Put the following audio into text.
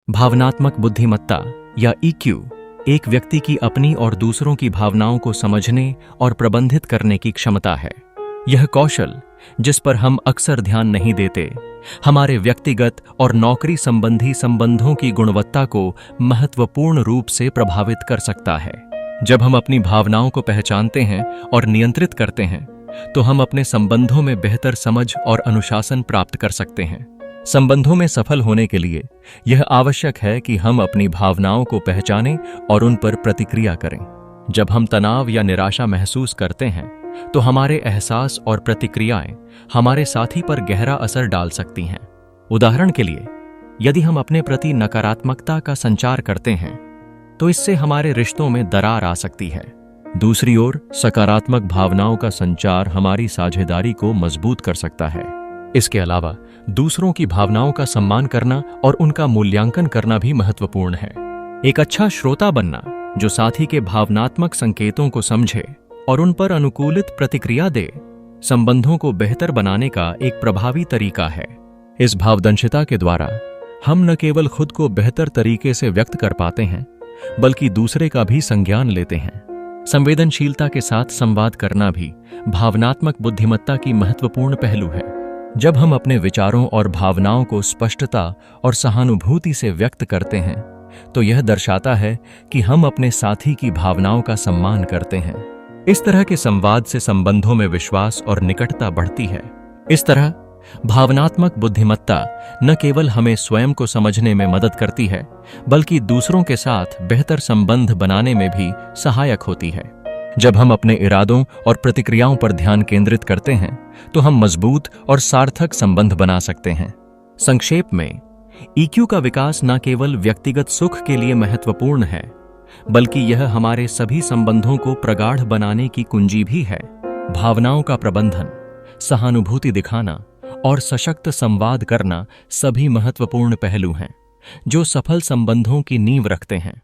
भावनात्मक बुद्धिमत्ता या ईक्यू एक व्यक्ति की अपनी और दूसरों की भावनाओं को समझने और प्रबंधित करने की क्षमता है। यह कौशल, जिस पर हम अक्सर ध्यान नहीं देते, हमारे व्यक्तिगत और नौकरी संबंधी संबंधों की गुणवत्ता को महत्वपूर्ण रूप से प्रभावित कर सकता है। जब हम अपनी भावनाओं को पहचानते हैं और नियंत्रित करते हैं, तो हम अपने संबंधों में बेहतर समझ और अनुशासन प्राप्त कर सकते हैं। संबंधों में सफल होने के लिए यह आवश्यक है कि हम अपनी भावनाओं को पहचानें और उन पर प्रतिक्रिया करें। जब हम तनाव या निराशा महसूस करते हैं, तो हमारे एहसास और प्रतिक्रियाएं हमारे साथी पर गहरा असर डाल सकती हैं। उदाहरण के लिए, यदि हम अपने प्रति नकारात्मकता का संचार करते हैं, तो इससे हमारे रिश्तों में दरार आ सकती है। दूसरी ओर, सकारात्मक भावनाओं का संचार हमारी साझेदारी को मजबूत कर सकता है। इसके अलावा दूसरों की भावनाओं का सम्मान करना और उनका मूल्यांकन करना भी महत्वपूर्ण है। एक अच्छा श्रोता बनना, जो साथी के भावनात्मक संकेतों को समझे और उन पर अनुकूलित प्रतिक्रिया दे, संबंधों को बेहतर बनाने का एक प्रभावी तरीका है। इस भावदंशिता के द्वारा हम न केवल खुद को बेहतर तरीके से व्यक्त कर पाते हैं, बल्कि दूसरे का भी संज्ञान लेते हैं। संवेदनशीलता के साथ संवाद करना भी भावनात्मक बुद्धिमत्ता की महत्वपूर्ण पहलू है। जब हम अपने विचारों और भावनाओं को स्पष्टता और सहानुभूति से व्यक्त करते हैं, तो यह दर्शाता है कि हम अपने साथी की भावनाओं का सम्मान करते हैं। इस तरह के संवाद से संबंधों में विश्वास और निकटता बढ़ती है। इस तरह भावनात्मक बुद्धिमत्ता न केवल हमें स्वयं को समझने में मदद करती है, बल्कि दूसरों के साथ बेहतर संबंध बनाने में भी सहायक होती है। जब हम अपने इरादों और प्रतिक्रियाओं पर ध्यान केंद्रित करते हैं, तो हम मजबूत और सार्थक संबंध बना सकते हैं। संक्षेप में, ईक्यू का विकास न केवल व्यक्तिगत सुख के लिए महत्वपूर्ण है, बल्कि यह हमारे सभी संबंधों को प्रगाढ़ बनाने की कुंजी भी है। भावनाओं का प्रबंधन, सहानुभूति दिखाना और सशक्त संवाद करना सभी महत्वपूर्ण पहलू हैं, जो सफल संबंधों की नींव रखते हैं।